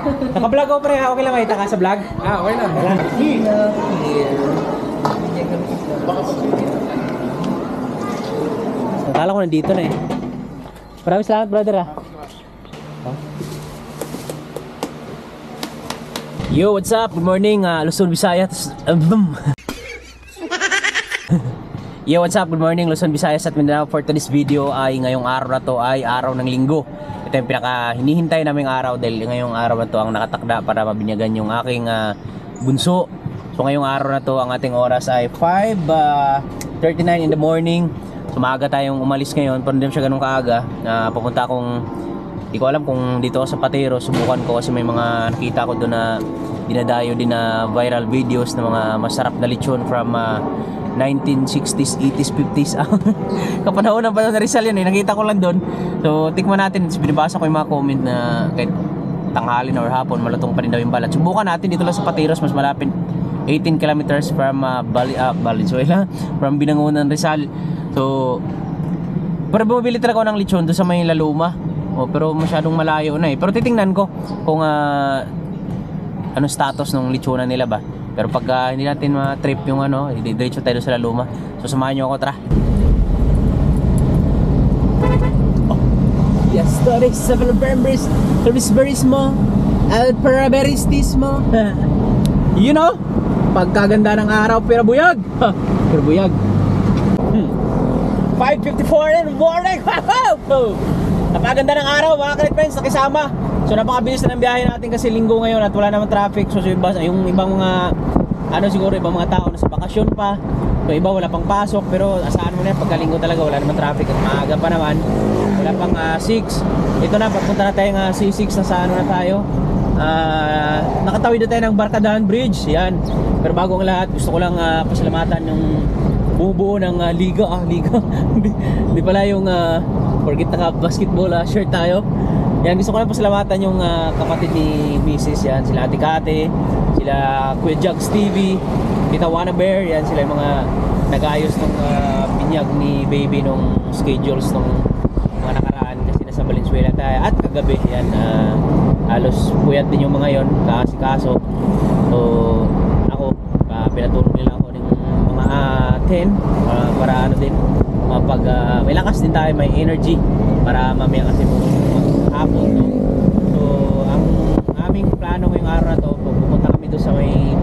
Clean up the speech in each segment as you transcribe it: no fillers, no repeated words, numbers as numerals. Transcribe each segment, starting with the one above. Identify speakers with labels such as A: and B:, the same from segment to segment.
A: Naka-vlog ko pre, okay lang makita ka sa vlog?
B: Okay lang.
A: Akala ko nandito na eh. Maraming salamat brother ah. Yo, what's up? Good morning, Luzon, Visayas. Yo, what's up? Good morning, Luzon, Visayas at Mindanao. For today's video ay ngayong araw na to ay araw ng linggo. Ito yung pinaka hinihintay naming araw dahil ngayong araw na to ang nakatakda para mabinyagan yung aking bunso. So ngayong araw na to ang ating oras ay 5:39 in the morning. So maaga tayong umalis ngayon, pero hindi siya ganun kaaga. Pupunta akong, di ko alam kung dito ako sa Patero, subukan ko kasi may mga nakita ko doon na dinadayo din na viral videos ng mga masarap na lechon from 1960s, 80s, 50s. Kapanahonan pa na Rizal yun eh, nakita ko lang doon. So tikman natin, binibasa ko yung mga comment na kahit tanghali na or hapon, malutong pa rin daw yung balat. Subukan natin dito lang sa Pateros, mas malapit 18 kilometers from Valenzuela, from Binangonan, Rizal. So, pero bumibili talaga ako ng lechon doon sa may Laluma. Pero masyadong malayo na eh. Pero titingnan ko kung ano status ng lechonan nila ba. Pero pag hindi natin ma-trip yung diretso tayo sa Laluma. So samahan nyo ako, tara. Yes, stories sa November's Serviceberismo al Paraberistismo. You know, pagkaganda ng araw pero buyag. Pero buyag. 5:54 in the morning. Napaganda ng araw mga ka-Red friends, nakisama. So napakabilis na ng biyahe natin kasi linggo ngayon at wala naman traffic. So yung ibang mga siguro ibang mga tao na sa bakasyon pa. So iba wala pang pasok, pero asahan mo na yan, pagkalinggo talaga wala naman traffic at maaga pa naman. Wala pang 6. Ito na, papunta na tayong C6 na sa na tayo. Nakatawid na tayo ng Barkadahan Bridge. Yan. Pero bago ang lahat, gusto ko lang pasalamatan yung bumubuo ng liga. Hindi pala yung forget na basketball shirt tayo. Yan, gusto ko lang pasalamatan yung kapatid ni Mrs. Yan, sila Ate Kate, sila Kuya Jugs TV, Tita Wanna Bear. Yan, sila yung mga nag-ayos ng binyag ni baby nung schedules nung mga nakaraan kasi nasa Valenzuela tayo at kagabi. Yan, halos puyat din yung mga yon kaso. So ako, pinatulong nila ako ng mga 10 para din pag may lakas din tayo, may energy para mamaya kasi hapon, no? So ang aming plano ngayong araw na to, pupunta kami doon sa may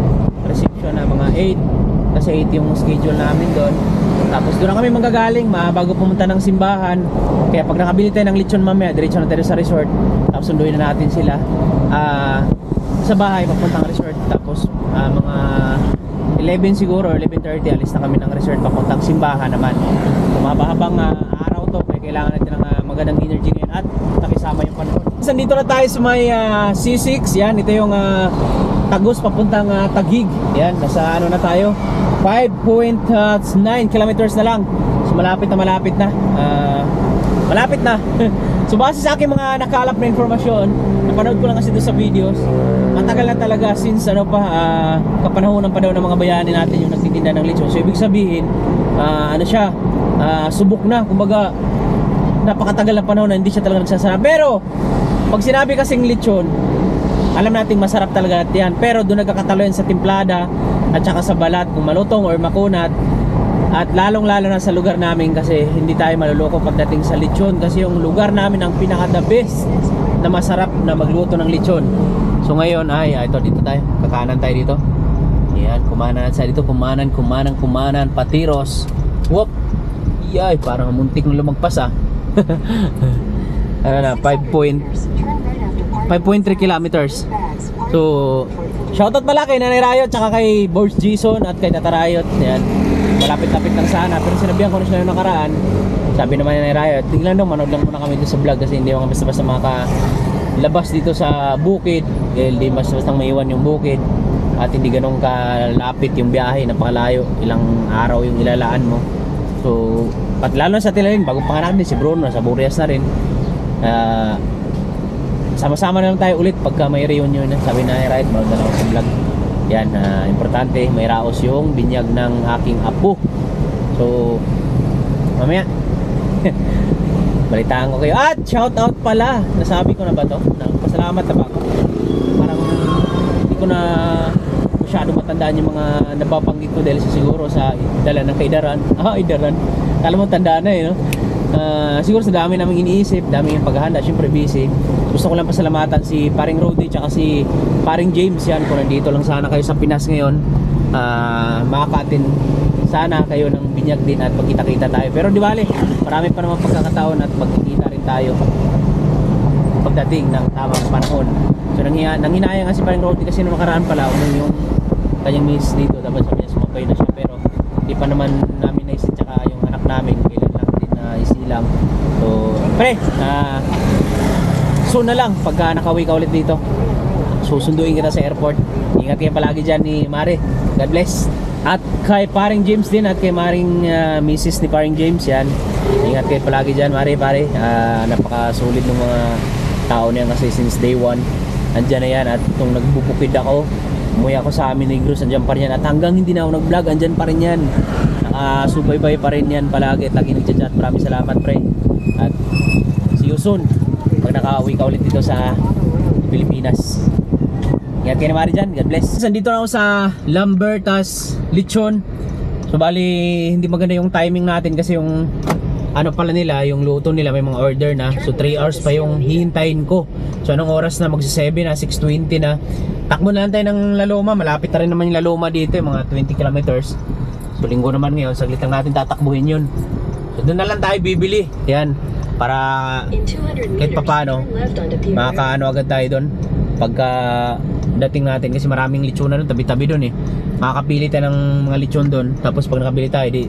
A: reception na mga 8 kasi 8 yung schedule namin doon. Tapos doon na kami manggagaling bago pumunta ng simbahan. Kaya pag nakabili tayo ng lechon mamaya, diretso na tayo sa resort. Tapos sunduin na natin sila sa bahay papuntang resort. Tapos mga 11 siguro or 11:30 alis na kami ng resort papuntang simbahan naman. Kumabang araw to, kaya kailangan natin ng magandang energy ngayon at nakisama yung panahon. Nandito na tayo sa may C6. Yan, ito yung Tagus papuntang Taguig. Yan, nasa na tayo, 5.9 kilometers na lang. So malapit na malapit na. So base sa aking mga nakalap na informasyon, napanood ko lang kasi doon sa videos, matagal na talaga since kapanahon ng mga bayani natin yung nagtitinda ng lechon. So ibig sabihin subok na, kumbaga napakatagal na panahon na hindi siya talaga nagsasarap. Pero pag sinabi kasing lechon, alam nating masarap talaga yan. Pero doon nagkakatalo yan sa timplada at saka sa balat, kung malutong or makunat. At lalong-lalo na sa lugar namin kasi hindi tayo maluloko pagdating sa lechon kasi yung lugar namin ang pinaka the best na masarap na magluto ng lechon. So ngayon ito dito tayo, kakanan tayo dito. Yan, kumanan tayo dito, kumanan, Patiros. Whoop! Yay, parang muntik na lumagpas 5.3 kilometers. So shoutout pala kay Nanay Rayot tsaka kay Boris Jason at kay Tata Rayot. Yan, malapit-lapit lang sana, pero sinabihan ko na sila yung nakaraan. Sabi naman ni Rayot, tingnan daw, manood lang muna kami dito sa vlog kasi hindi mga basta-basta makalabas dito sa bukid. Hindi basta-basta maiwan yung bukid at hindi ganun kalapit yung biyahe, napakalayo, ilang araw yung ilalaan mo. So at lalo na sa Tilaling, bago pa nga namin si Bruno, sa Burias na rin. Sama-sama na lang tayo ulit pagka may reunion na. Sabi na ni Rayot, manood na lang sa vlog. Yan, importante, may raos yung binyag ng aking apo. So mamaya balitaan ko kayo. At shout out pala, nasabi ko na ba to? Pasalamat na ba ako? masyado matandaan yung mga nababanggit ko dahil siguro sa dala ng kaidaran. Idaran. Kala mo tandaan na no? Siguro sa dami naming iniisip, dami yung paghahanda, syempre busy. Gusto ko lang pasalamatan si Paring Rody tsaka si Paring James yan. Kung nandito lang sana kayo sa Pinas ngayon, makakatin sana kayo ng binyag din at magkita-kita tayo. Pero di bale, marami pa naman pagkakataon at magkikita rin tayo pagdating ng tamang panahon. So nanghinaya nga si Paring Rody kasi nung nakaraan pala yung kanyang miss dito, dapat sabi niya sumabay na siya, pero hindi pa naman namin naisip, tsaka yung anak namin kailan lang din na isilang. So pre, soon na lang pagka nakauwi ka ulit dito, susunduin kita sa airport. Ingat kayo palagi dyan ni Mare, God bless. At kay Paring James din at kay Maring Mrs. ni Paring James yan, ingat kayo palagi dyan Mare, pare. Napakasulit ng mga tao niyan kasi since day one andyan na yan. At itong nagbubukid ako, umuwi ako sa amin Negros, andyan pa rin yan. At hanggang hindi na ako nag vlog, andyan pa rin yan, nakasubaybay pa rin yan palagi at lagi nagchat-chat. Maraming salamat pre, at see you soon pag nakauwi ka ulit dito sa Pilipinas. Ingat kayo na Mari dyan, God bless. Nandito na ako sa Lambertas Lechon. So bali hindi maganda yung timing natin kasi yung ano pala nila, yung luto nila may mga order na. So 3 hours pa yung hihintayin ko. So anong oras na? Magsa-7 na, 6:20 na. Takbo na lang tayo ng Laloma. Malapit na rin naman yung Laloma dito, yung mga 20 kilometers. So linggo naman ngayon, saglit lang natin tatakbuhin yun. So doon na lang tayo bibili. Yan, para kahit papano makakaano agad tayo doon pagka dating natin, kasi maraming lechon na doon, tabi-tabi doon eh. Makakapili tayo ng mga lechon doon. Tapos pag nakabili tayo, di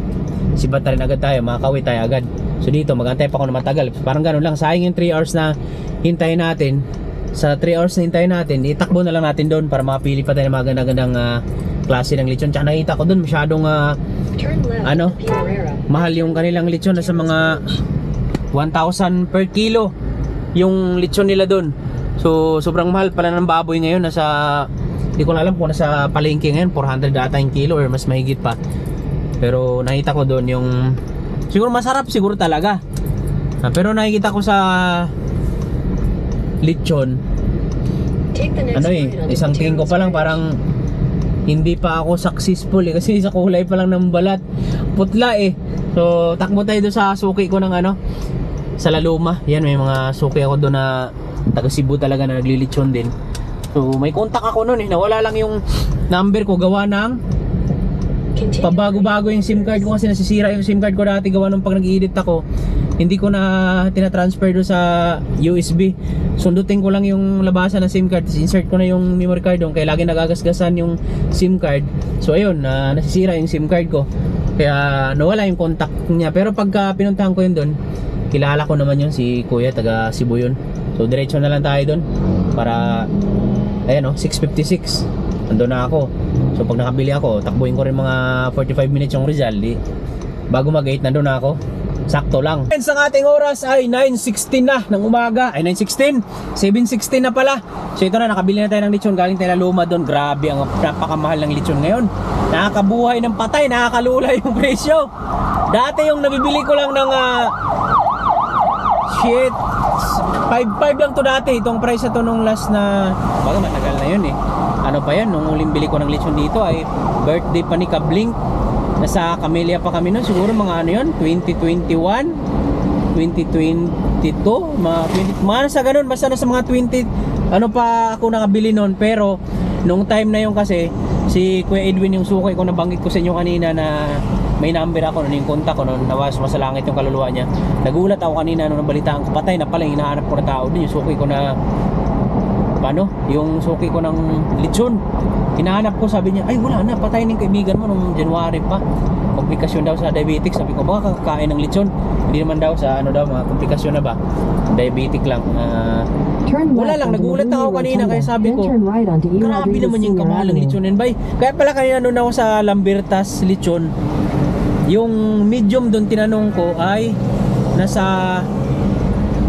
A: sibat na rin agad tayo, makakauwi tayo agad. So dito, mag-antay pa ako na matagal. Parang ganun lang, sayang yung 3 hours na hintayin natin. Sa 3 hours na hintayin natin, itakbo na lang natin doon para makapili pa tayo ng mga ganda-gandang klase ng lechon. Tsaka nakita ko doon, masyadong mahal yung kanilang lechon. Nasa mga 1,000 per kilo yung lechon nila doon. So sobrang mahal pala ng baboy ngayon. Nasa, hindi ko na alam kung nasa palengke ngayon 400 ata yung kilo or mas mahigit pa. Pero nakita ko doon yung siguro masarap siguro talaga. Pero nakikita ko sa lechon, ano isang tingin ko pa lang parang hindi pa ako successful eh, kasi sa kulay pa lang ng balat putla eh. So takbo tayo doon sa suki ko ng sa Laloma. Yan, may mga suki ako doon na taga Cebu talaga na naglilitsyon din. So may contact ako noon eh, nawala lang yung number ko, gawa ng pabago-bago yung SIM card ko kasi nasisira yung SIM card ko dati, gawa nung pag nag-i-edit ako hindi ko na tina-transfer doon sa USB. Sundutin ko lang yung labasan ng SIM card, insert ko na yung memory card doon, kaya lagi nagagasgasan yung SIM card. So ayun, nasisira yung SIM card ko, kaya nawala yung contact niya. Pero pagka pinuntahan ko yun doon, kilala ko naman yun, si Kuya, taga Cebu yun. So diretso na lang tayo doon para ayan 6:56 ando na ako. So pag nakabili ako, takbuhin ko rin mga 45 minutes yung Rizal, bago mag-8 nandun na ako. Sakto lang. Sa ating oras ay 9:16 na ng umaga. Ay 9:16, 7:16 na pala. So ito na, nakabili na tayo ng lechon, galing tayo na Luma doon. Grabe, ang napakamahal ng lechon ngayon. Nakakabuhay ng patay, nakakalula yung presyo. Dati yung nabibili ko lang ng 5.5 lang to dati. Itong price na to nung last na, baga matagal na yun eh. Ano pa yan, nung uling bili ko ng lechon dito ay birthday pa ni Kablink. Nasa Camellia pa kami nun, siguro mga ano yun, 2021, 2022, mga nasa ganun, basta nasa mga 20, ano pa ako nakabili nun. Pero nung time na yun kasi, si Kuya Edwin yung suki ko, nabanggit ko sa inyo kanina na may number ako, yung contact ko nun, nawas masalangit yung kaluluwa niya. Nagulat ako kanina nung nabalitaan ko, patay na pala yung hinahanap ko na tao din, yung suki ko na yung suki ko ng lechon. Hinahanap ko, sabi niya, ay wala na, patay ng kaibigan mo nung January pa. Komplikasyon daw sa diabetic. Sabi ko, baka kakakain ng lechon. Hindi naman daw sa mga komplikasyon na ba, diabetic lang. Wala lang, nagulat ako kanina, kaya sabi ko, grabe naman yung kamahal ng lechon. Kaya pala kanina nung ako sa Lambertas Lechon, yung medium doon tinanong ko ay nasa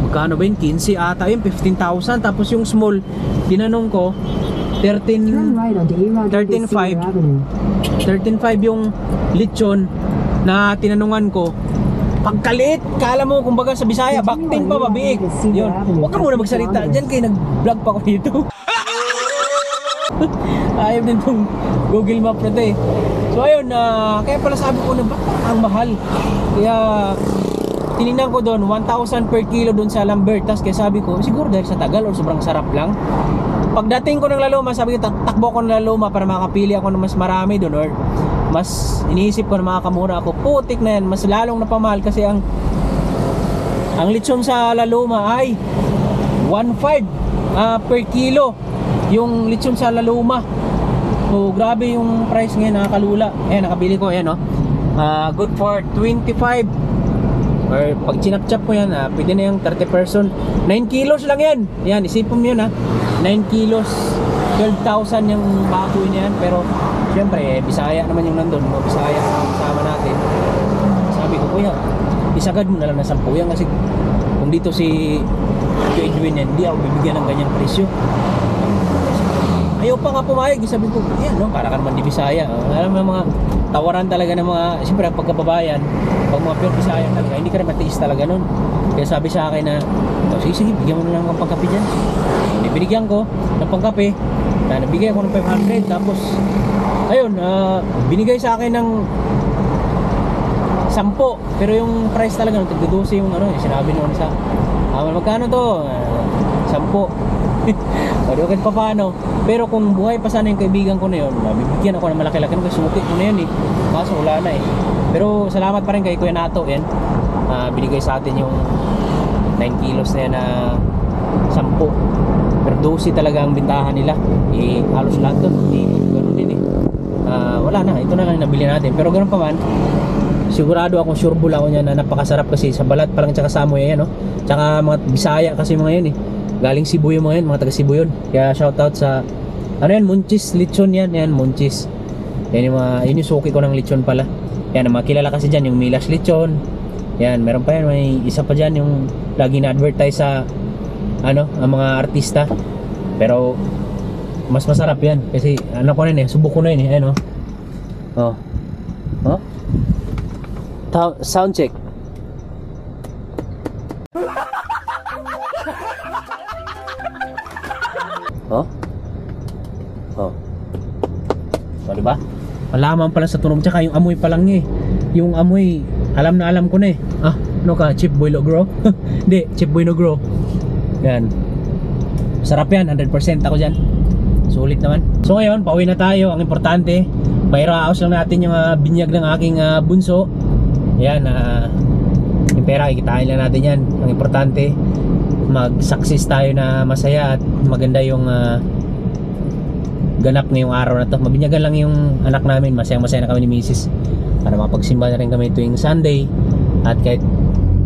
A: magkano ba yun? 15 ata yun, 15,000. Tapos yung small, tinanong ko 13.5 yung lechon na tinanungan ko. Pagkalit, kala mo kumbaga sa Bisaya, bakting pa, babiig. Yun, huwag ka muna magsalita dyan, kayo nag-vlog pa ko dito. Ayaw din tong Google Map na to eh. So ayun, kaya pala sabi ko na bakit ang mahal. Kaya tinignan ko doon 1,000 per kilo doon sa Lambertas. Kaya sabi ko siguro dahil sa tagal or sobrang sarap lang. Pagdating ko ng Laluma, sabi ko takbo ko ng Laluma para makapili ako ng mas marami doon or mas iniisip ko na makakamura ako. Putik na yan, mas lalong napamahal kasi ang lechon sa Laluma ay 1,500 per kilo yung lechon sa Laluma. So grabe yung price ngayon, nakakalula. Ayan, nakabili ko, ayan, good for 25 or pag chinap-chap ko yan, pwede na yung 30 person. 9 kilos lang yan. Yan, isipin mo yun 9 kilos 12,000 yung baboy niyan. Pero syempre Bisaya naman yung nandun, mga Bisaya kasama natin. Sabi ko, kuya, isagad mo na lang na 10 yan kasi kung dito si Edwin yan, hindi ako bibigyan ng ganyang presyo. Ayaw pa nga pumayag. Sabi ko, yan para ka naman di Bisaya. Alam mo mga tawaran talaga ng mga, siyempre pagkababayan, pag mga pure Bisaya talaga, hindi ka na matiis talaga nun. Kaya sabi sa akin na, sige, bigyan mo na lang ng pangkape dyan. Binigyan ko ng pangkape, nabigay ko ng 500. Tapos ayun, binigay sa akin ng 10. Pero yung price talaga nung tig-12 yung sinabi noon sa magkano to? 10. Okay pa paano. Pero kung buhay pa sana yung kaibigan ko na yun, bibigyan ako ng malaki-laki kasi suki ko na yun eh. Kaso wala na eh. Pero salamat pa rin kay Kuya Nato yan. Binigay sa atin yung 9 kilos na yan na 10. Pero 12 talaga ang bintahan nila. Halos lahat doon ganoon din eh. Wala na, ito na lang nabili natin. Pero ganoon pa man, sigurado ako, sureball ako niya na napakasarap kasi sa balat pa lang tsaka sa amoy yan, tsaka mga Bisaya kasi mga yun eh. Galing Cebu yung mga yun, mga taga Cebu yun. Kaya shoutout sa Munchis lechon yan, Munchis. Yan yun yung suki ko ng lechon pala. Yan, makilala kasi dyan yung Milas lechon. Yan, meron pa yan, may isa pa dyan yung lagi na-advertise sa ang mga artista. Pero mas masarap yan kasi ko na yun subok ko na yun ayan sound check. So, diba? Malaman pala sa tunog, tsaka yung amoy pa lang niya yung amoy, alam ko na ano ka, Chip Boy Logro? Hindi, Chip Boy Logro. Yan, sarap yan, 100% ako dyan, sulit naman. So ngayon, pauwi na tayo. Ang importante, pairaos lang natin yung binyag ng aking bunso. Yan, yung pera, kikitain lang natin yan. Ang importante, mag-success tayo na masaya at maganda yung ganap ngayong araw na to. Mabinyagan lang yung anak namin, masaya-masaya na kami ni Mrs. Para mapagsimba na rin kami tuwing Sunday. At kahit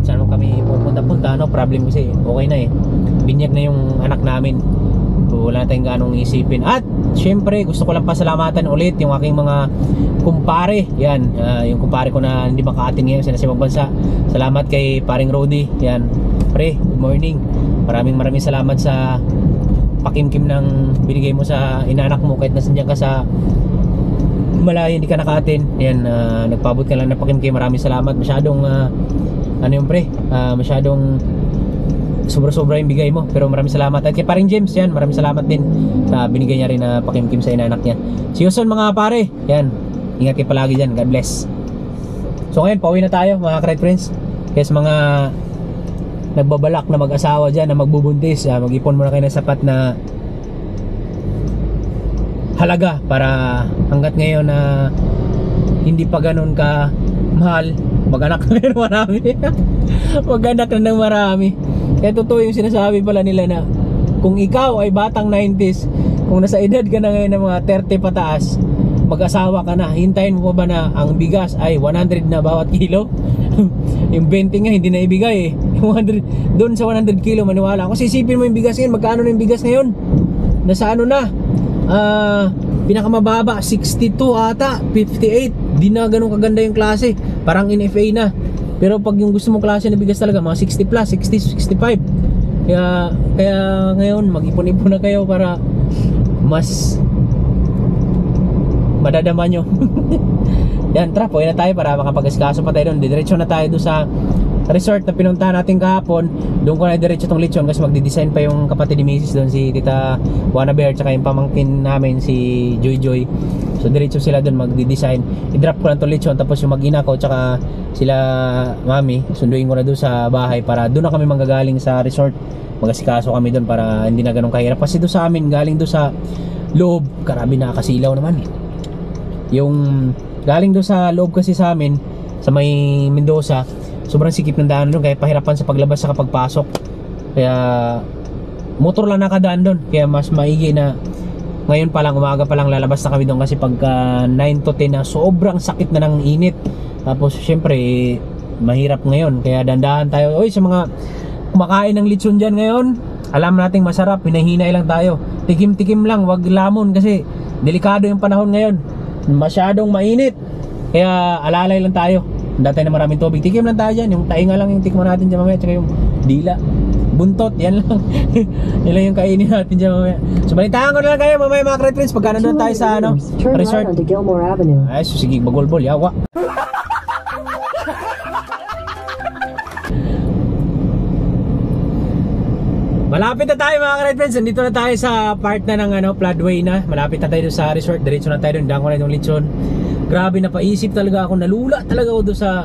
A: saan mo kami pupunta-punta, problem kasi okay na eh. Binyag na yung anak namin, so wala na tayong ganong isipin. At syempre gusto ko lang pasalamatan ulit yung aking mga kumpare. Yan, yung kumpare ko na hindi makaatin ngayon sa nasa ibang bansa. Salamat kay paring Rody. Yan, pre, good morning. Maraming salamat sa pakimkim ng binigay mo sa inaanak mo kahit nasandiyan ka sa malayo, hindi ka nakaatin. Yan, nagpabot ka lang ng pakimkim. Maraming salamat. Masyadong masyadong sobra-sobra yung bigay mo, pero maraming salamat. At kay paring James, yan, maraming salamat din sa binigay niya rin na pakimkim sa inaanak niya. See you soon mga pare. Yan, ingat kayo palagi dyan. God bless. So ngayon, pauwi na tayo mga Kret Friends. Kaya sa mga nagbabalak na mag-asawa dyan, na magbubuntis, mag-ipon muna kayo ng sapat na halaga para hanggat ngayon na hindi pa ganun ka mahal, mag-anak na ng marami. Mag-anak na ng marami. Kaya totoo yung sinasabi pala nila na kung ikaw ay batang 90s, kung nasa edad ka na ngayon ng mga 30 pataas, mag-asawa ka na, hintayin mo pa ba na ang bigas ay 100 na bawat kilo? Yung 20 nga hindi na ibigay eh. Yung 100, doon sa 100 kilo maniwala ako. Sisipin mo yung bigas ngayon, magkano na yung bigas ngayon? Nasa ano na? Pinakamababa 62 ata, 58. Di na ganun kaganda yung klase, parang NFA na. Pero pag yung gusto mong klase na bigas talaga, mga 60 plus, 60, 65. Kaya ngayon, mag-ipon-ipon na kayo para mas madadama nyo. Yan, tara, pauwi na tayo para makapag-askaso pa tayo doon. Diretso na tayo doon sa resort na pinuntahan natin kahapon, doon ko na diretso tong lechon kasi magdi-design pa yung kapatid ni Mrs. doon, si Tita Juana Bear, tsaka yung pamangkin namin si Joy Joy. So diretso sila doon magdi-design. I-drop ko lang tong lechon, tapos yung mag-ina ko tsaka sila mami, sunduin ko na doon sa bahay para doon na kami manggagaling sa resort. Magasikaso kami doon para hindi na ganun kahirap. Kasi doon sa amin, galing doon sa loob, grabe nakakasilaw naman. Yung galing doon sa loob kasi sa amin, sa may Mendoza, sobrang sikip ng daan doon, kaya pahirapan sa paglabas sa pagpasok. Kaya motor lang nakadaan doon, kaya mas maigi na ngayon pa lang, umaga pa lang lalabas na kami doon kasi pagka 9 to 10 na sobrang sakit na ng init. Tapos syempre mahirap ngayon, kaya dandahan tayo. Oy, sa mga kumakain ng lechon dyan ngayon, alam nating masarap, hinahinay lang tayo, tikim-tikim lang, wag lamon kasi delikado yung panahon ngayon, masyadong mainit, kaya alalay lang tayo. Handa tayo na maraming tubig, tikim lang tayo dyan, yung tainga lang yung tikman natin dyan mamaya, tsaka yung dila, buntot, yan lang. Yan lang yung kainin natin dyan mamaya. So balitaan ko na lang kayo mamaya mga Great Friends pagka nandun tayo sa ano, resort. Ay, so, sige, bagolbol, yawa. Malapit na tayo mga Great Friends, nandito na tayo sa part na ng ano, floodway na. Malapit na tayo sa resort, diretso na tayo doon, dako na yung lechon. Grabe, napaisip talaga ako, nalula talaga ako doon sa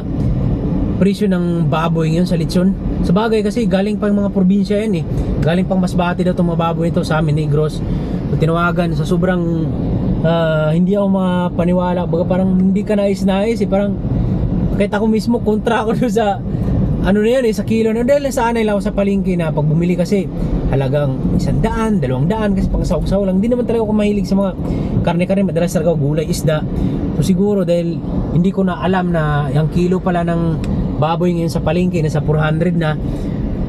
A: presyo ng baboy ngayon sa lechon. Sa bagay kasi galing pang mga probinsya yan eh. Galing pang Masbate daw itong mga baboy ito sa amin, Negros. So, tinawagan sa sobrang hindi ako mapaniwala. Baga parang hindi ka nais-nais eh. Parang kahit ako mismo kontra ako doon sa ano na yun eh, sa kilo na. Dahil nasanay lang ako sa palengke na pag bumili kasi halagang 100, 200 kasi pang saw-saw lang. Hindi naman talaga ako mahilig sa mga karne-karne. Madalas talaga ako gulay, isda. So siguro dahil hindi ko na alam na yung kilo pala ng baboy ngayon sa palengke nasa 400 na.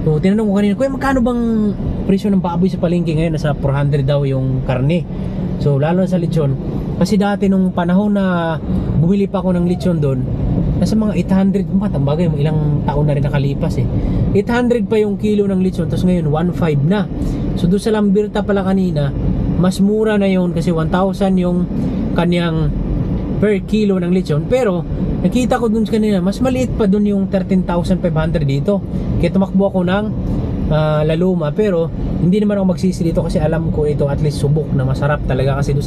A: So tinanong ko kanina, kuya magkano bang presyo ng baboy sa palengke ngayon? Nasa 400 daw yung karne. So lalo na sa lechon. Kasi dati nung panahon na bumili pa ako ng lechon doon, nasa mga 800 ang bagay, ilang taon na rin nakalipas eh. 800 pa yung kilo ng lechon, tapos ngayon 1.5 na. So doon sa Lambirta pala kanina, mas mura na yun kasi 1,000 yung kanyang per kilo ng lechon. Pero nakita ko doon kanina, mas maliit pa doon yung 13,500 dito. Kaya tumakbo ako ng Laluma, pero hindi naman ako magsisi dito kasi alam ko ito at least subok na masarap talaga. Kasi doon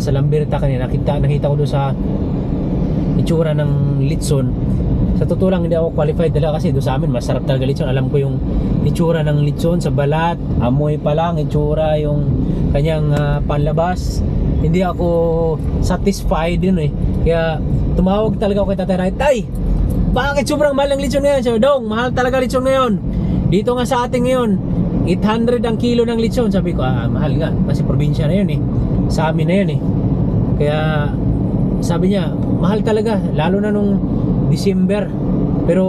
A: sa Lambirta kanina, nakita ko doon sa itsura ng lechon. Sa totoo lang hindi ako qualified talaga kasi doon sa amin masarap talaga lechon. Alam ko yung itsura ng lechon sa balat, amoy pa lang, itsura, yung kanyang panlabas. Hindi ako satisfied din eh. Kaya tumawag talaga ako kay Tatay Ray, Tay, bakit sobrang mahal ng lechon ngayon? Sabi, Dong, mahal talaga lechon ngayon. Dito nga sa atin ngayon 800 ang kilo ng lechon. Sabi ko, mahal nga kasi probinsya na yun eh, sa amin na yun eh. Kaya sabi niya, mahal talaga, lalo na nung December. Pero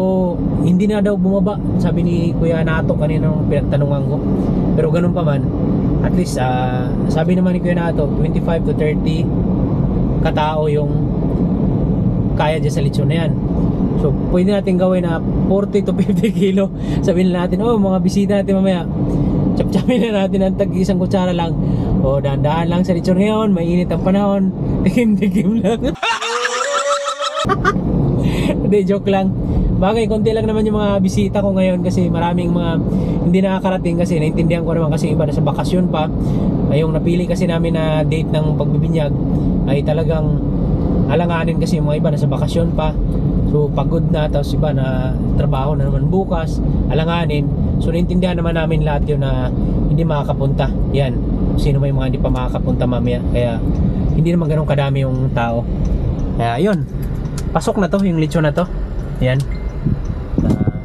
A: hindi na daw bumaba, sabi ni Kuya Nato kanina nung pinagtanungan ko. Pero ganun pa man, at least sabi naman ni Kuya Nato, 25 to 30 katao yung kaya dyan sa lechon na yan. So pwede natin gawin na 40 to 50 kilo. Sabihin na natin, oh mga bisita natin mamaya, chap-chapin na natin ang tag-isang kutsara lang. O dahan-dahan lang sa lechon ngayon, mainit ang panahon, tikim-tikim lang. Hindi, joke lang. Bagay, konti lang naman yung mga bisita ko ngayon kasi maraming mga hindi nakakarating kasi naintindihan ko naman kasi iba na sa bakasyon pa. Ay, yung napili kasi namin na date ng pagbibinyag ay talagang alanganin kasi yung mga iba na sa bakasyon pa. So pagod na, tapos iba na trabaho na naman bukas, alanganin. So naintindihan naman namin lahat yun na hindi makakapunta. Yan, sino may mga hindi pa makakapunta mamaya. Kaya hindi naman ganun kadami yung tao. Kaya yun, pasok na to, yung lechon na to. Yan,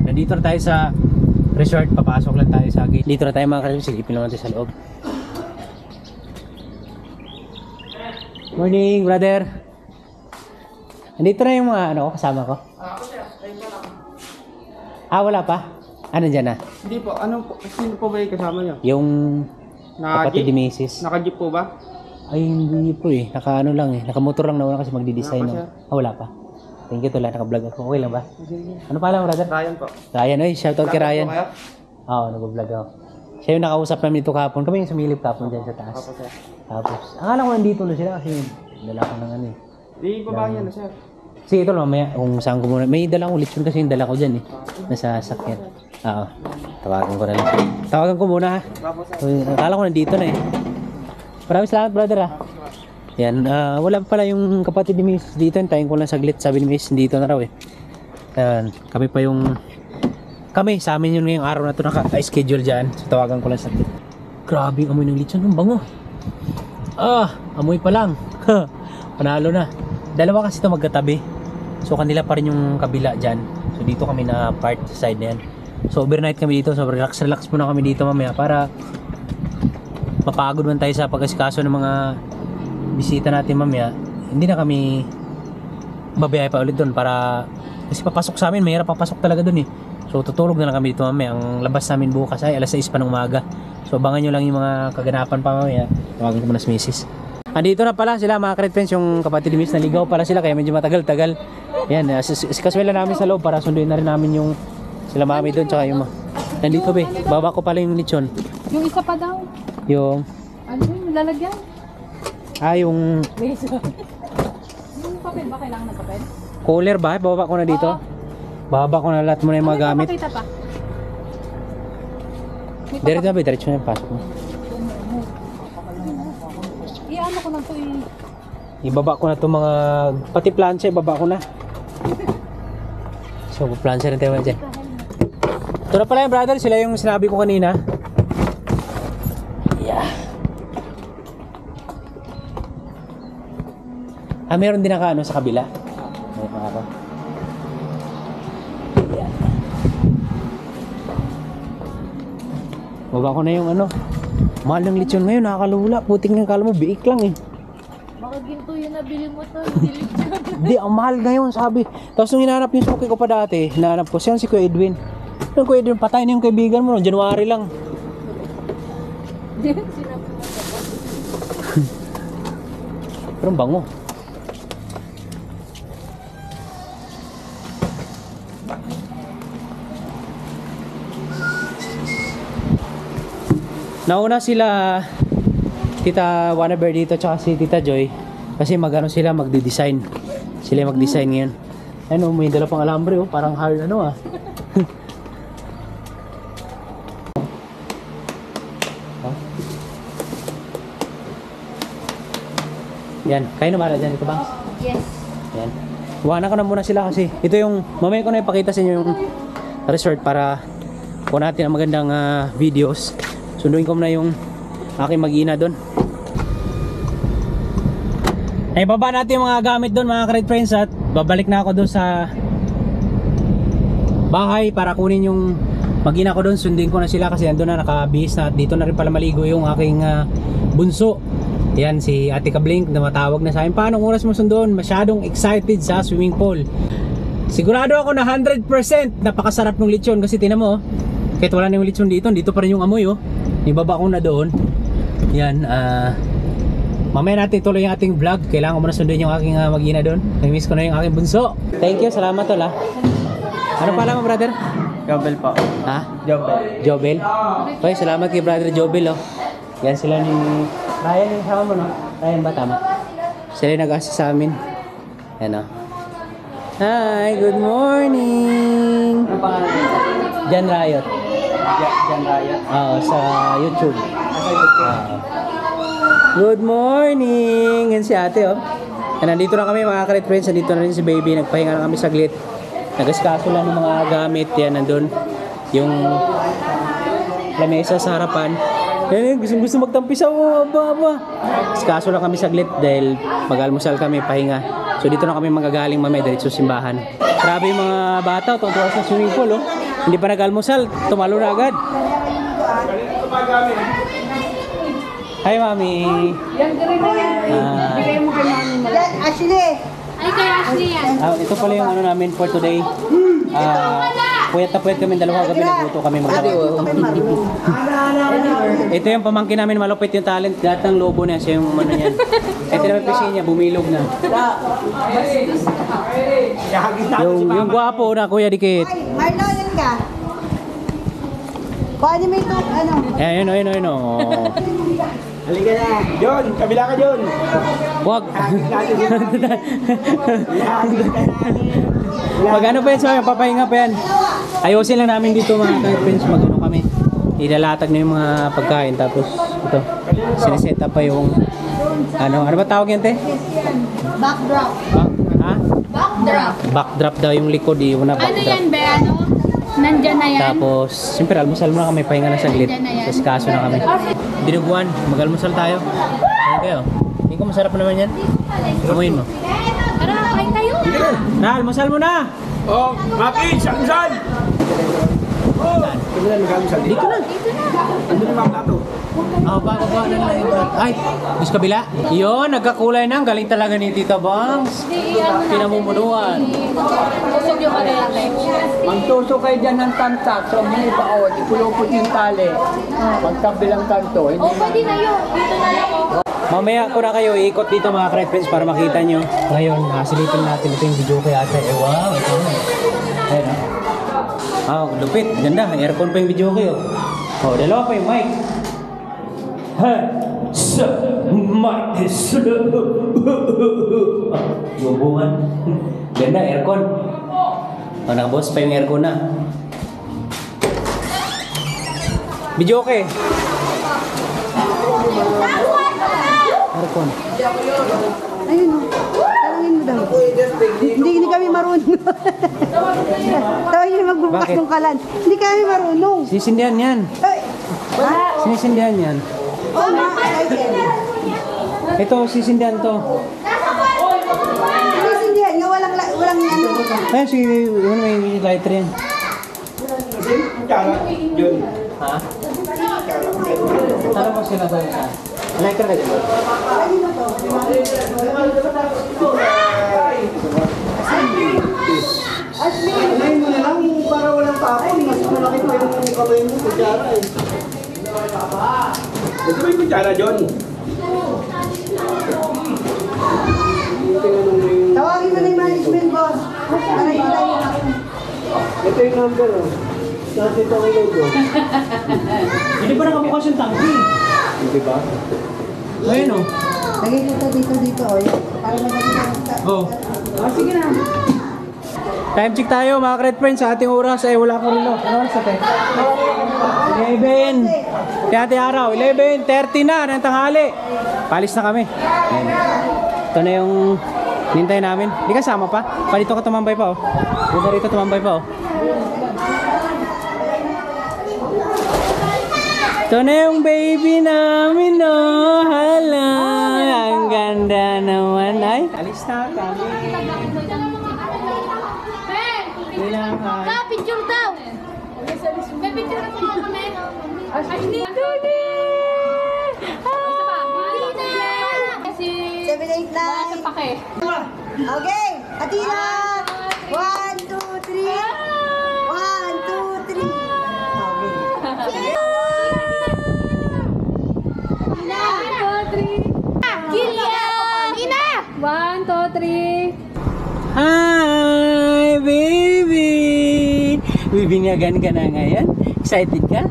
A: nandito na tayo sa resort, papasok lang tayo sa gate. Dito na tayo mga kalibig, silipin lang natin sa loob. Morning brother. Nandito na yung mga kasama ko.
B: Ako siya, ayun pa lang.
A: Wala pa? Ano dyan na?
B: Hindi po, sino po ba yung kasama nyo?
A: Yung kapatid ni Mrs.
B: Naka-jeep po ba?
A: Ay hindi po eh, naka lang eh, nakamotor lang nauna kasi magdi-design.
B: Wala pa
A: Wala pa. Thank you tula, naka-vlog ako. Okay lang ba?
B: Sige.
A: Ano pala brother?
B: Ryan po.
A: Ryan, shoutout kay Ryan.
B: Vlog po kayo?
A: Oo, nag-vlog ako. Siya yung nakausap namin ito kahapon. Kami yung sumilip kahapon dyan sa taas.
B: Ako siya.
A: Tapos, akala ko nandito na sila kasi dala ko ng ano eh.
B: Di ba yan na sir?
A: Sige, ito lang mamaya kung saan ko muna. May dala akong lechon kasi yung dala ko dyan eh. Nasa sakyan. Oo. Tawagan ko na lang. Tawagan ko muna ha. Akala ko nandito na eh. Maraming salamat brother ha. Yan. Wala pa pala yung kapatid ni Miss dito. Tayin ko lang saglit. Sabi ni Miss dito na raw eh. Kami pa yung... Kami, sa amin yun ngayong araw na ito naka-schedule dyan. So tawagan ko lang saglit. Grabe yung amoy ng lechon. Ang bango. Amoy pa lang. Panalo na. Dalawa kasi ito magkatabi. So kanila pa rin yung kabila dyan. So dito kami na part sa side na yan. So overnight kami dito. So relax muna kami dito mamaya para mapagod man tayo sa pag-asikaso ng mga bisita natin mamaya. Hindi na kami babiyay pa ulit doon para kasi papasok sa amin. Mahirap papasok talaga doon eh. So tutulog na lang kami dito mamaya. Ang labas namin bukas ay alas 6 pa ng umaga. So abangan nyo lang yung mga kaganapan pa mamaya. Tawagan ko muna si Mrs. Andito na pala sila mga Cred Friends, yung kapatid ni Miss, naligaw pala sila kaya medyo matagal-tagal. Yan, sikaswela namin sa loob para sunduin na rin namin yung sila mami doon tsaka yung nandito be, baba ko pala yung lechon.
C: Yung isa pa daw.
A: Yung,
C: Ano yung lalagyan?
A: yung
C: Yung papel ba? Kailangan ng papel?
A: cooler ba? Baba ko na dito. Baba ko na lahat mo na yung mga gamit.
C: Makita pa.
A: Diretso na ba? Diretso na yung pasok mo.
C: Iano ko na to
A: Ibaba ko na itong mga, pati plancha, ibaba ko na. So, plancha rin tayo dyan. Ito na pala yung brother, sila yung sinabi ko kanina. Yeah. Meron din naka sa kabila. Meron ako. Yeah. Baba ko na yung mahal ng lechon ngayon, nakakalula. Puting ng kala mo, biik lang eh.
C: Baka ginto yung nabili mo to. Hindi
A: Hindi, ang mahal ngayon, sabi. Tapos nung hinahanap yung suki ko pa dati, hinahanap ko, siya si Kuya Edwin. Yung Kuya Edwin, patay na yung kaibigan mo, January lang. Pero ang bango. Nauna sila Tita Wanaber dito tsaka si Tita Joy kasi sila magde-design. Sila mag-design ngayon. May dala pang alambre parang hard Yan, kayo na mara dyan ito ba?
C: Yes.
A: Yan. Iwanan ko na muna sila kasi ito yung mamaya ko na ipakita sa inyo yung resort para kuha natin ang magandang videos. Sunduin ko na yung aking mag-ina doon. Ay baba natin yung mga gamit doon mga Cred Friends at babalik na ako doon sa bahay para kunin yung mag-ina ko doon. Sundin ko na sila kasi andun na nakabihis na at dito na rin pala maligo yung aking bunso. Yan si Ate Kablink na matawag na sa akin. Paano oras mo sundoon? Masyadong excited sa swimming pool. Sigurado ako na 100% napakasarap ng lechon kasi tinan mo kahit wala na yung lechon dito pa rin yung amoy ibaba ko na doon. Yan, mamaya natin tuloy yung ating vlog. Kailangan ko muna sunduin yung aking mag-ina doon. Namiss ko na yung aking bunso. Thank you, salamat tol ha. Ano pala mo brother?
B: Jobel po.
A: Ha?
B: Jobel.
A: Jobel? Okay, salamat kay brother Jobel Yan sila ni Ryan yung sama mo Ryan ba tama? Sila yung nag-assist sa amin. Yan Hi, good morning.
B: Ano pangalan?
A: Jan Riot.
B: Jan Riot.
A: Oo, sa YouTube.
B: Sa YouTube.
A: Good morning! Yan si ate nandito na kami mga Cred Friends. Nandito na rin si baby. Nagpahinga na kami saglit. Nag-askaso lang ng mga gamit. Yan, nandun. Yung lamesa sa harapan. Yan, gusto magtampi sa askaso lang kami saglit dahil mag-almusal kami, pahinga. So dito na kami magagaling mamaya diretso sa simbahan. Grabe yung mga bata, tuwa sa swimming pool Hindi pa nag-almusal, tumalo na agad. Hi, Mami.
C: Yan, gawin mo yan. Bigay mo kay mami na lang.
D: Ashley!
C: Ay, kay Ashley yan.
A: Ito pala yung namin for today. Puyat na puyat kami, dalawa kami nagluto kami Ito yung pamangkin namin, malupit yung talent. Lahat ng lobo niya, siya yung niyan. Ito naman pisin niya, bumilog na. Yung gwapo na Kuya Dikit.
D: Ay, Marlo, yan ka. Paano may ito,
A: Ayun.
B: Halika na. John, kabila ka, John.
A: Wag.
B: Hagis natin dito. Hagis ka natin.
A: Pag ano pa yan, so, papahinga pa yan. Ayusin lang namin dito mga friends, mag-ano kami. Ilalatag na yung mga pagkain, tapos ito, sineset up pa yung, ano ba tawag yan, te?
C: Backdrop.
A: Ha?
C: Backdrop.
A: Backdrop daw yung likod, yung una
C: Ano
A: backdrop.
C: yan, be? Ano? Nandyan na yan?
A: Tapos, siyempre, almusal muna kami, pahinga na saglit.
C: Nandyan na yan.
A: Kaso na kami. Dinuguan, mag-almusal tayo. Ano kayo? Hindi ko masarap naman yan. Amuin mo.
C: Tara, kain tayo.
A: Na, almusal mo na!
B: Oh, Maki, saan? Oh, kailan mag-almusal?
A: Dito na.
B: Andun yung mga plato.
A: Baba na lang yung brat. Ay, gusto kabila? Yun, nagkakulay na. Ang galing talaga ni Tita Bangs. Pinamumunuan.
C: Busog yung arete.
D: Magtuso kayo dyan ng tantak, so may ipaot, ipulupot yung tali. Magkabilang kanto. Hindi
C: Oh, pwede na yun. Dito na lang ako.
A: Mamaya ko na kayo iikot dito mga friends para makita nyo. Ngayon, silipin natin ito yung video kay ate. Wow, ito na. Ayan lupit. Ganda. Aircon pa yung video kayo. Dalawa pa yung mic. Mic is Yubungan. Ganda, aircon. Nakaboss pa yung aircon na. Video okay. Aircon.
E: Ayun o. Talangin mo daw. Hindi kami marunong. Tawagin niyo magbubukas
A: Bakit?
E: ng kalan. Hindi kami marunong.
A: Sisindihan yan.
E: Ay!
A: Sinisindihan yan.
E: Oo nga, ay,
A: Ito, sisindihan to.
E: Sinisindihan nga, walang ano.
A: Ayun, yun may lighter yan.
B: Kala, John.
A: Ha? Ano ba sila sa lighter ka dyan?
B: Alayin mo na lang para walang tapon. Mas malaki pa yung kamay mo, kutsara eh. Ito ba yung kutsara, John?
E: Tawagin mo na yung management boss. Para ilay mo.
B: Ito yung number, oh. Saan ito ang logo?
A: Hindi pa nakabukas yung tangki.
B: Hindi ba?
A: Ayun o.
E: Lagay ko ito dito. O, yan. Para madali ka
A: Oh. Sige na. Time check tayo mga Kred Friends sa ating oras ay wala ko rin lo. Ano oras ate? 11. Kaya ate araw, 11:30 na ng tanghali. Palis na kami. Ayan. Ito na yung nintay namin. Hindi kasama pa. Dito ka tumambay pa oh. Dito rito tumambay pa oh. Ito na yung baby namin oh. Hala. Ang ganda naman ay. Alis na kami. Kailangan.
C: Picture daw. May picture na po kami. Ay, hindi. Dali! Si...
E: 7, 8, 9.
C: Pake.
E: Okay. Atina. 1, 2, 3. 1, 2, 3. Okay.
C: Ina! 1, 2, 3.
A: Hi, baby! Bibinyagan ka na ngayon? Excited ka?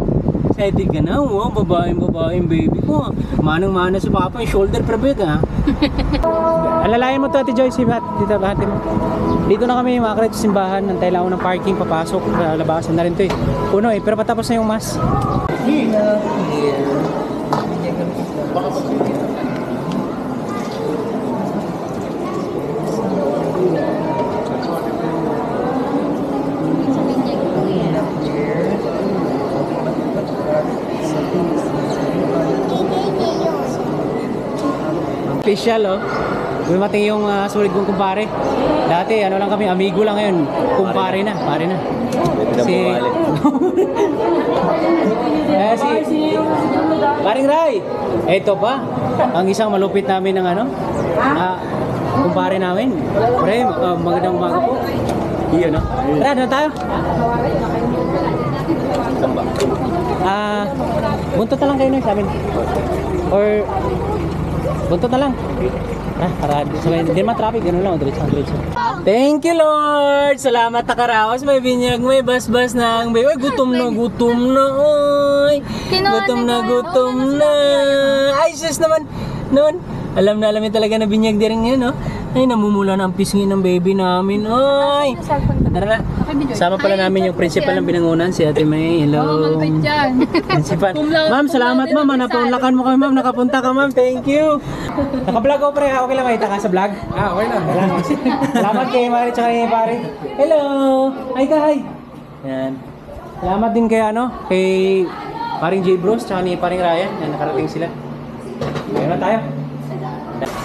A: Excited ka na? Wow, babaeng baby ko. Manang-mana si Papa, yung shoulder prabit ha. Alalayan mo to Ate Joyce, dito bahati mo. Dito na kami mga Kred sa simbahan. Nantay lang ako ng parking, papasok. Labasan na rin to eh. Puno eh, pero patapos na yung mass. Official oh. Dumating yung sulit kong kumpare. Dati ano lang kami, amigo lang ngayon. Kumpare na, pare na. Si Paring Ray. Ito pa. Ang isang malupit namin ng ano? Kumpare namin. Pre, magandang umaga po. Iyon no. Tara, doon tayo. Buntot na lang kayo na sa amin. Or buntot na lang. Para hindi naman traffic, gano'n lang, diretso. Thank you, Lord! Salamat nakaraos, may binyag, may bas-bas na ang baby. Ay, gutom na, oy! Gutom na! Ay, sus naman! Noon, alam na talaga na binyag din ngayon, no? Ay, namumula na ang pisngi ng baby namin. Ay! Tara na. Sama pala namin yung principal ng Binangonan, si Ate May. Hello. Principal. Ma'am, salamat ma'am. Napaunlakan mo kami ma'am. Nakapunta ka ma'am. Thank you. Naka-vlog ako pre. Okay lang makita ka sa vlog? Okay lang. Salamat kay Mari tsaka kay Pare. Hello. Hi. Yan. Salamat din kay kay Paring J Bros tsaka ni Paring Ryan. Yan, nakarating sila. Ngayon na tayo.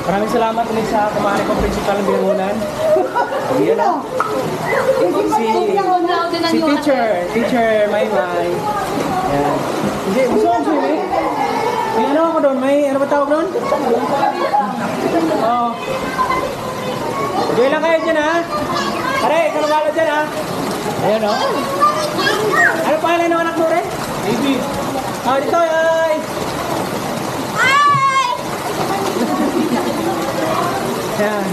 A: Maraming salamat ulit sa kumari kong principal ng Binangonan. Ayan na. Si teacher Maymay. Ayan. Hindi, gusto ko swimming. May ano ako doon? May ano ba tawag doon? Oo. Enjoy lang kayo dyan ha. Pare, kanabalo dyan ha. Ayan o. Ano pangalan ng anak mo rin? Baby. Dito ay. Yan.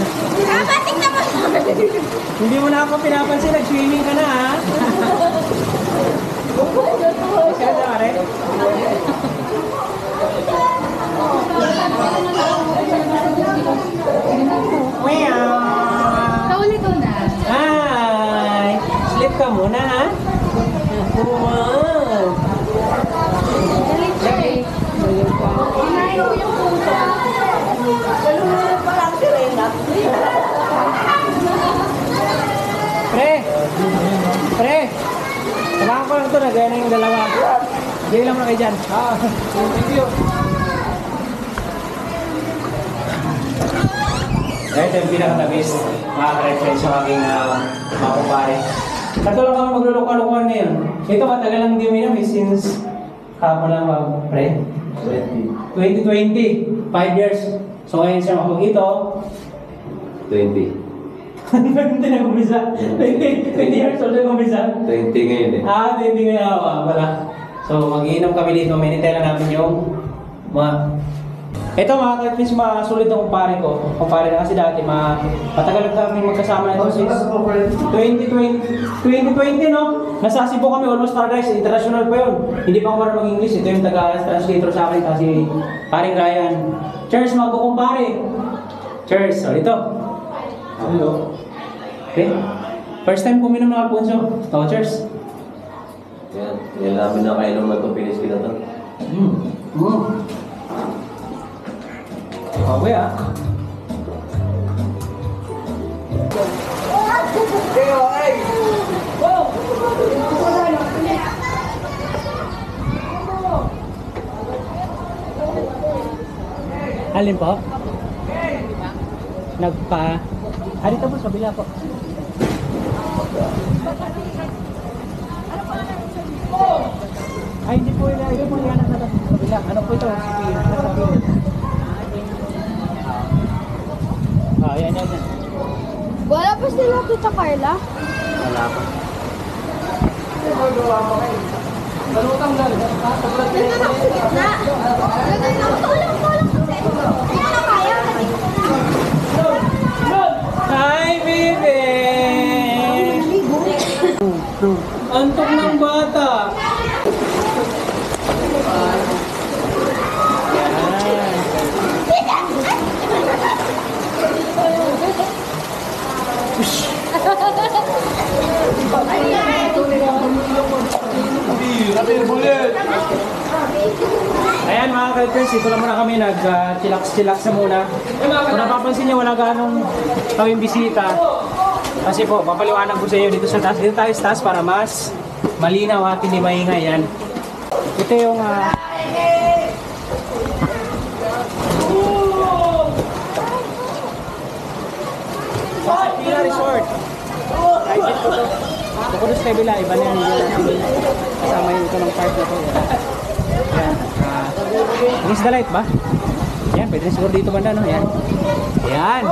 A: Hindi mo na ako pinapansin, nag-swimming ka na ha. Isa na pare.
C: Kauli ko na.
A: Hi! Sleep ka muna ha. Wow!
C: Kinain ko yung pusa.
A: Pre! Samahan ko lang ito, nagaya na yung dalawa. Hindi lang na kayo dyan. Thank you. Ito yung pinaka-tabis, mga ka-reference yung aking mga kumpare. Katulong kami maglulukan-lukuan ngayon. Ito matagal lang hindi uminom since kapon lang pre. 2020, 5 years. So ngayon siya makikito.
F: 20.
A: 20 na kumisa. 20 years old na kumisa.
F: 20 ngayon eh.
A: 20 ngayon wala. So mag-iinom kami dito. Minitela namin yung mga... Ito mga ka-friends, masulit ang kumpare ko. Kumpare na kasi dati, matagal kami magkasama na ito since 2020, no? Nasa Cebu kami, almost paradise, international pa yun. Hindi pa ako marunong mag-English. Ito yung taga-translator sa akin kasi paring Ryan. Cheers mga kumpare! Cheers! So ito. Hello. Okay. First time kuminom ng Alfonso. Oh, cheers.
F: Yan namin na kayo nung nagpapinis kita to.
A: Okay ah. Alin po? Dito po, sa kabila po. Ay, hindi po yun. Ito po yung anak na sa kabila. Ano po ito? Yan.
C: Wala pa sila Tita Carla?
A: Wala pa. Hi, baby! Antok ng bata. Ayan mga ka-friends, ito lang muna kami nag-chillax na muna. Kung napapansin niyo, wala ganong kaming bisita. Kasi po, papaliwanag ko sa inyo dito sa taas. Dito tayo sa taas para mas malinaw at hindi maingay. Yan. Ito yung Pila Resort. Private po to. Bukod sa kabila, iba na yan. Kasama yung ito ng park na to. Yan. Is the light ba? Yan, pwede rin siguro dito banda, no? Yan. Yan.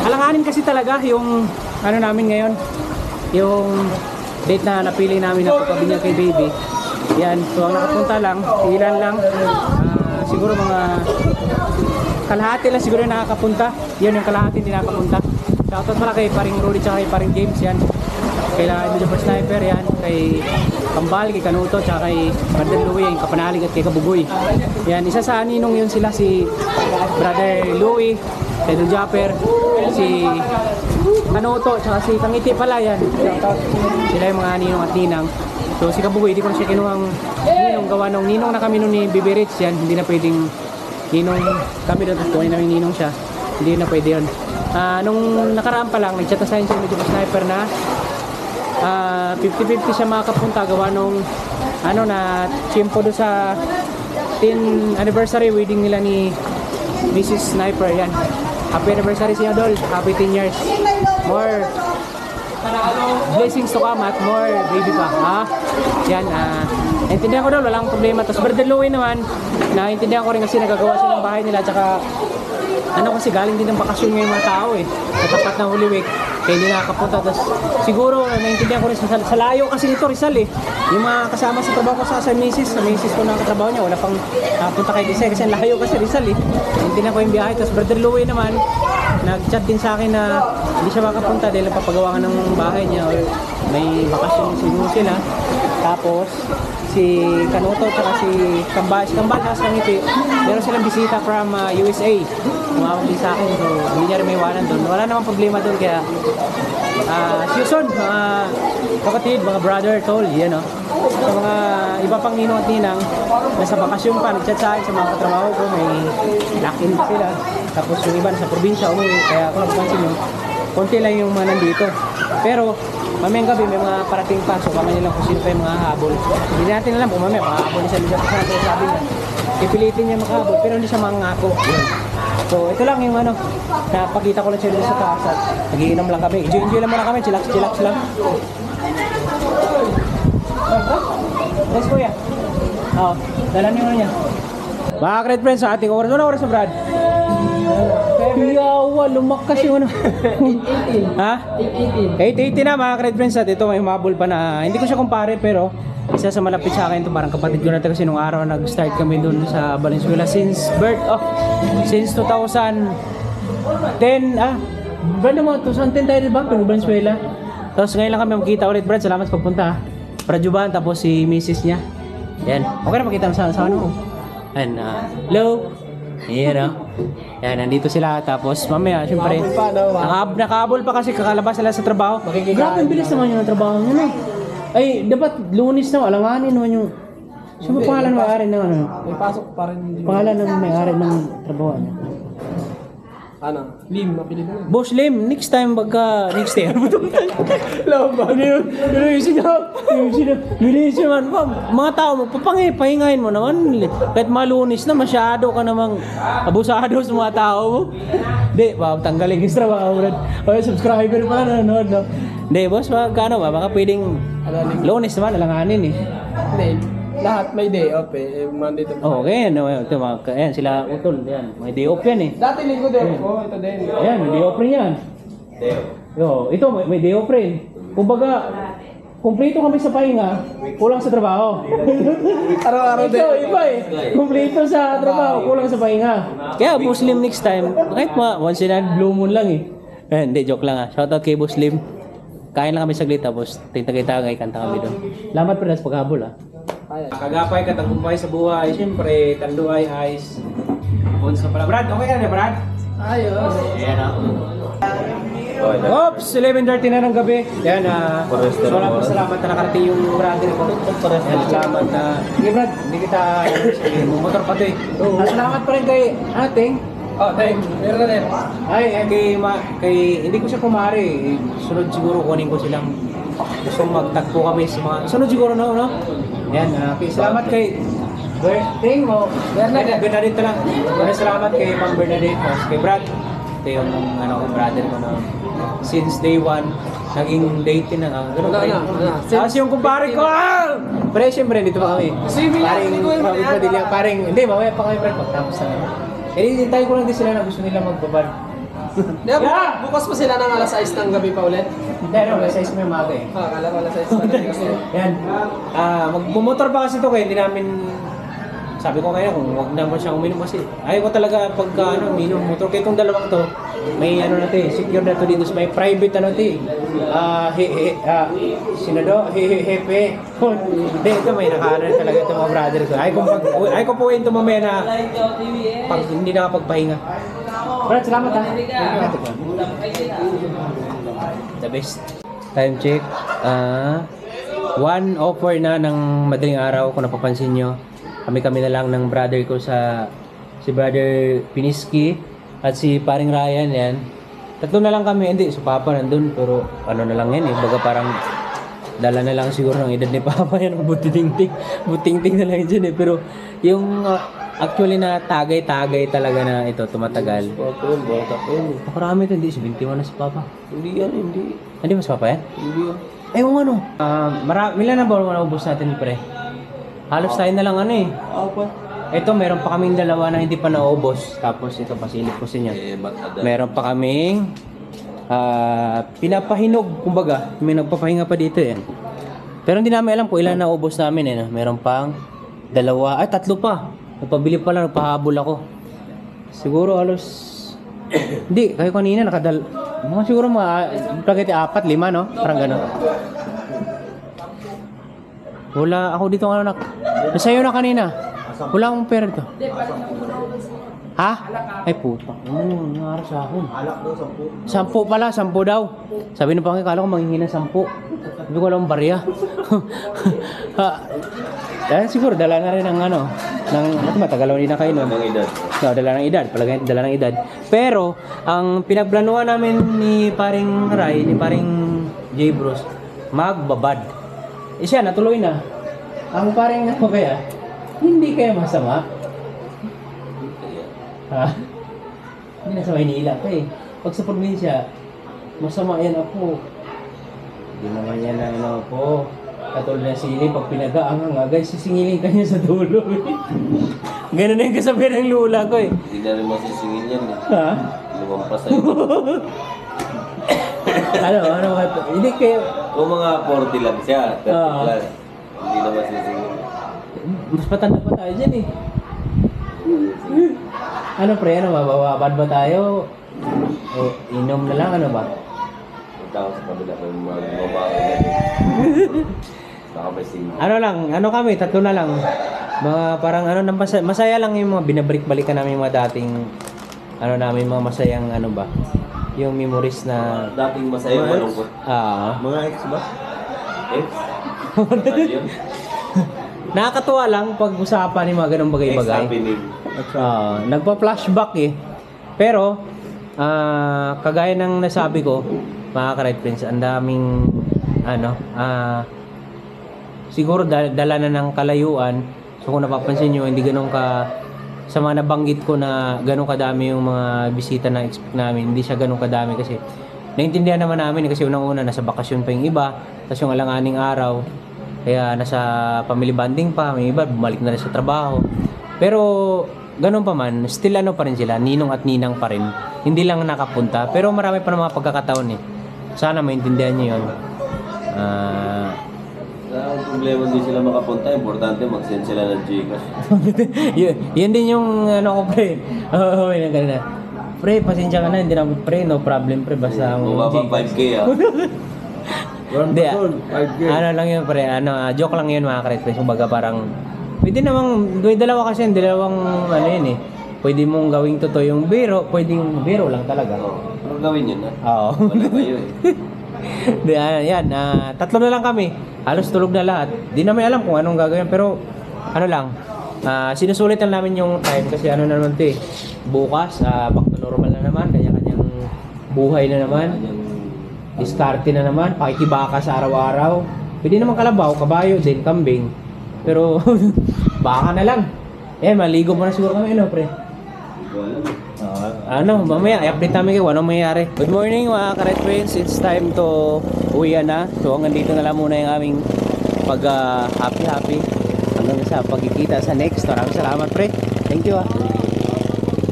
A: Alanganin kasi talaga yung ano namin ngayon. Yung date na napili namin na papabinyag kay baby. Yan. So, ang nakapunta lang, ilan lang. siguro mga kalahati lang siguro yung nakakapunta. Yun yung kalahati hindi nakakapunta. Shoutout pala kay paring Rudy tsaka kay paring James yan. Kay Medyo Sniper yan. Kay Kambal, kay Kanuto, tsaka kay Brother Louie, yung Kapanalig at kay Kabugoy. Yan, isa sa ninong yun sila si Brother Louie, Pedro Japper, si Kanuto, tsaka si Kangiti pala yan. Shoutout. Sila yung mga ninong at ninang. So si Kabugoy, hindi ko na siya kinuhang ninong gawa nung ninong na kami nung ni Bibi Rich yan. Hindi na pwedeng ninong kami doon, tapos kunin namin ninong siya. Hindi na pwede yun. Nung nakaraan pa lang, nag-chat na sa akin si Medyo Sniper na 50-50 siya makapunta gawa nung na tiyempo doon sa 10th anniversary wedding nila ni Mrs. Sniper yan. Happy anniversary siya Dol, happy 10 years. More blessings to come at more baby pa. Yan, naintindihan ko Dol, walang problema. Tapos Brother Louie naman, naintindihan ko rin kasi nagagawa siya ng bahay nila, tsaka kasi galing din ng bakasyon ng mga tao sa tapat ng Holy Week, kaya hindi nakakapunta. Tapos siguro naintindihan ko rin sa layo kasi ito Rizal yung mga kasama sa trabaho ko sa misis ko na katrabaho niya, wala pang punta kay Gisay kasi layo kasi Rizal naintindihan ko yung biyahe. Tapos Brother Louie naman nag-chat din sa akin na hindi siya makapunta dahil papagawa ng bahay niya or may bakasyon siguro sila. Tapos si Kanuto at si Kambal na sa Ngiti, meron silang bisita from USA. Tumawag din sa akin, so hindi niya rin may iwanan doon. Wala namang problema doon, kaya see you soon, mga kapatid, mga brother, tol, yan o. Sa mga iba pang ninong at ninang, nasa bakasyon pa, nag-chat sa akin sa mga katrabaho ko, may lock-in pa sila. Tapos yung iba nasa probinsya, umuwi, kaya kung napansin nyo, konti lang yung mga nandito. Pero mamayang gabi may mga parating pa, so kami nilang kung sino pa yung mga habol. Hindi natin alam kung mamaya makahabol niya sa lugar sa natin, sabi niya. Pipilitin niya makahabol, pero hindi siya mangako. So ito lang yung napakita ko lang siya dito sa taas at nagiinom lang kami. Enjoy lang muna kami, chillax lang. Let's go ya. Dalan niyo niya. Mga great friends, sa ating oras. Ano oras sa Brad? Yawa, lumakas yung Ha? 8:80 na mga great friends. At ito may humabol pa na hindi ko siya kumpare, pero isa sa malapit sa akin ito, parang kapatid ko na ito kasi nung araw nag-start kami dun sa Valenzuela since 2010 Brad naman, 2010 tayo diba? Pero Valenzuela. Tapos ngayon lang kami magkita ulit Brad, salamat sa pagpunta. Brad Juban, tapos si misis niya. Yan, okay na makita sa ano mo. And hello. Yan yan, nandito sila. Tapos mamaya, syempre nakahabol pa kasi kakalabas sila sa trabaho. Grabe, ang bilis naman yung trabaho nyo Ay, dapat Lunes na, alanganin naman yung sino pangalan ng may-ari ng
B: May pasok pa rin.
A: pangalan ng may-ari ng trabaho niya?
B: Lim, mapili mo.
A: Boss Lim, next time next year. Lama. Bilis naman. Mga tao mo, pahingahin mo naman. Kahit malunis na, masyado ka namang abusado sa mga tao mo. Hindi, tanggalin yung trabaho. O, subscriber pala nanonood, no? Hindi, boss, magkano ba? Baka pwedeng Lunes naman, alanganin
B: Hindi. Lahat may day off Monday to
A: Okay,
B: Friday.
A: ito ayan, sila utol, yan. May day off yan
B: Dati linggo day off ito din.
A: Ayan, may day off rin yan. Ito, may day off rin. Kumbaga, kumpleto kami sa pahinga, kulang sa trabaho.
B: Araw-araw din.
A: Ito, iba kumpleto sa trabaho, kulang sa pahinga. Kaya Muslim next time, kahit once in a blue moon lang hindi, joke lang Shoutout kay Muslim. Kain lang kami saglit, tapos tagay-tagay, kanta kami doon. Salamat pa sa paghabol Kagapay, katagumpay sa buhay. Siyempre, tanduay, ayos. Bonus ka pala. Brad, okay ka na Brad?
B: Ayos.
A: Ayan Oops! 11:30 na ng gabi. Yan, salamat na nakarating yung brother ko. Salamat na. Sige Brad, hindi kita motor pa ito Salamat pa rin kay ating.
B: Meron na din.
A: Hindi ko siya kumari. Sunod siguro kunin ko silang gusto magtagpo kami sa mga sunod siguro no? Yan, salamat kay Bernadette lang. Salamat kay Ma'am Bernadette, kay Brad. Ito yung brother ko na since day 1 naging date na Tapos yung kumpare ko, Pre, siyempre dito pa kami. Hindi, mamaya pa kami tapos hintayin ko lang din sila na gusto nila magbabad.
B: Bukas pa sila ng alas 6 ng gabi pa ulit?
A: Hindi, alas 6 may umaga
B: Akala ko alas 6 pa ng gabi.
A: Yan. Magbumotor pa kasi ito kaya hindi namin sabi ko kaya kung huwag naman siyang uminom kasi ayaw ko talaga pagka uminom motor. Kaya itong dalawang to, may ano na to eh, secure na to dito sa may private ano to eh. Hepe. Hindi, ito may nakaano talaga ito mga brother ko. Ayaw ko po ito mamaya na pag hindi nakapagpahinga. Brad, salamat ha. The best. Time check. 1:04 na ng madaling araw kung napapansin nyo. Kami na lang ng brother ko si brother Piniski at si paring Ryan yan. Tatlo na lang kami, hindi, si Papa nandun pero ano na lang yan eh, baga parang dala na lang siguro ng edad ni Papa yan, buting-ting na lang dyan eh. Pero yung actually na tagay talaga na ito, tumatagal. Nakarami ito, hindi, 71 na si Papa.
F: Hindi yan, hindi.
A: Hindi mas Papa yan?
F: Hindi yan.
A: Eh kung ano, ilan na ba naubos natin pre? Halos tayo na lang ano eh. Ito meron pa kaming dalawa na hindi pa naubos. Tapos ito pasilip ko sa inyo. Meron pa kaming pinapahinog, kumbaga. May nagpapahinga pa dito eh. Pero hindi namin alam kung ilan naubos namin eh. Meron pang dalawa, tatlo pa. Nagpabili pa lang, nagpahabol ako. Siguro halos hindi, kayo kanina mga siguro plagete 4, 5 no? Parang gano'n. Wala ako dito ng anak. Nasa'yo na kanina. Wala akong pera dito. Ha? Ay puta. Ano nangyari sa akin? 10 pala, 10 daw. Sabi ng pangkin, kala ko manghihingi ng 10. Sabi ko lang barya. Siguro dala na rin ng matagal din na kayo nun.
F: Ng edad.
A: No, dala ng edad. Palagay dala ng edad. Pero, ang pinagplanuhan namin ni paring Ray, ni paring J. Bruce, magbabad. Siya, natuloy na. Ang paring ako kaya, hindi kaya masama. Ha? Hindi na sa Maynila pa eh. Pag sa probinsya, masama yan ako. Hindi naman yan ang ano po. Katulad na sili, pag pinagaangang guys, sisingilin ka niya sa dulo eh. Ganun na yung kasabihan ng lula ko eh.
F: Hindi na rin masisingin yan eh.
A: Ha?
F: Lumampas sa'yo.
A: ano, hindi kayo,
F: Kung mga 40 lang siya, 30 plus. Hindi na masisingin.
A: mas patanda pa tayo dyan eh. Ano pre, mababad ba tayo? O inom na lang, ano ba?
F: Punta ako sa kabila ko yung mga babae na baka may singin.
A: Ano lang, ano kami, tatlo na lang. Mga parang masaya lang yung mga binabalik-balikan namin yung mga dating namin mga masayang yung memories na
F: Dating masaya malungkot.
B: Mga ex ba?
F: Ex? Ano yun?
A: nakakatuwa lang pag usapan yung mga ganong bagay-bagay.
F: Ex-happening.
A: Nagpa-flashback eh. Pero kagaya ng nasabi ko, mga ka-Right Friends, ang daming siguro dala na ng kalayuan. So kung napapansin nyo, hindi ganun sa mga nabanggit ko na ganun kadami yung mga bisita na expect namin. Hindi siya ganun kadami kasi naintindihan naman namin kasi unang-una nasa bakasyon pa yung iba, tapos yung alanganing araw kaya nasa family bonding pa, may iba bumalik na rin sa trabaho. Pero ganun pa man, still pa rin sila, ninong at ninang pa rin. Hindi lang nakapunta, pero marami pa ng mga pagkakataon eh. Sana maintindihan niyo yun.
F: Ang problema hindi sila makapunta, importante mag-send sila ng Gcash.
A: Yun din yung ko pre. Oo, yun ang ganun. Pre, pasensya ka na, hindi na pre, no problem pre, basta ang
F: Bumaba 5K
A: Hindi, ano lang yun pre, joke lang yun mga ka-Right. Kumbaga parang, pwede namang, dalawang yun eh. Pwede mong gawing totoo yung biro, pwedeng biro lang talaga.
F: Ano gawin yun
A: Oo.
F: Wala kayo eh.
A: Yan, tatlo na lang kami. Halos tulog na lahat. Di namin alam kung anong gagawin, pero sinusulit lang namin yung time kasi na naman ito eh. Bukas, back to normal na naman, kanya-kanyang buhay na naman. Diskarte na naman, pakikibaka sa araw-araw. Pwede naman kalabaw, kabayo, din kambing. Pero baka na lang. Maligo mo na siguro kami, pre? Mamaya, i-update namin kayo anong mayayari. Good morning mga ka-Right Friends, it's time to uwi na. So hanggang dito na lang muna yung aming pag happy hanggang sa pagkikita sa next. Maraming salamat pre, thank you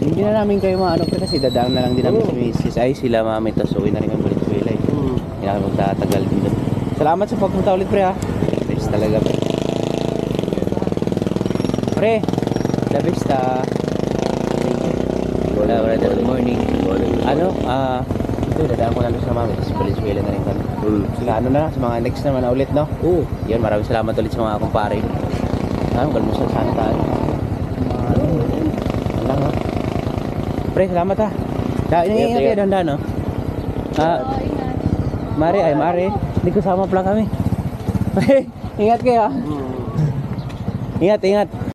A: Hindi na namin kayo pre kasi dadaan na lang din namin si Mrs. Ay sila mami, tas uwi na rin kami ulit sa Wilay. Hindi na kami magtatagal dito. Salamat sa pagpunta ulit pre ha. Best talaga pre. La Vista. Wala, good morning. Ano, ito, dadaan ko na lang sa mami. Tapos Valenzuela na rin kami. Sa ano na, sa mga next naman na ulit, no? Oo. Yun, maraming salamat ulit sa mga kumpare. Galmusal sana tayo. Lang, ha? Pre, salamat, ha? Ingat kayo, dandan, no? Mare, hindi ko sama pala kami. Ingat kayo, ha? Ingat.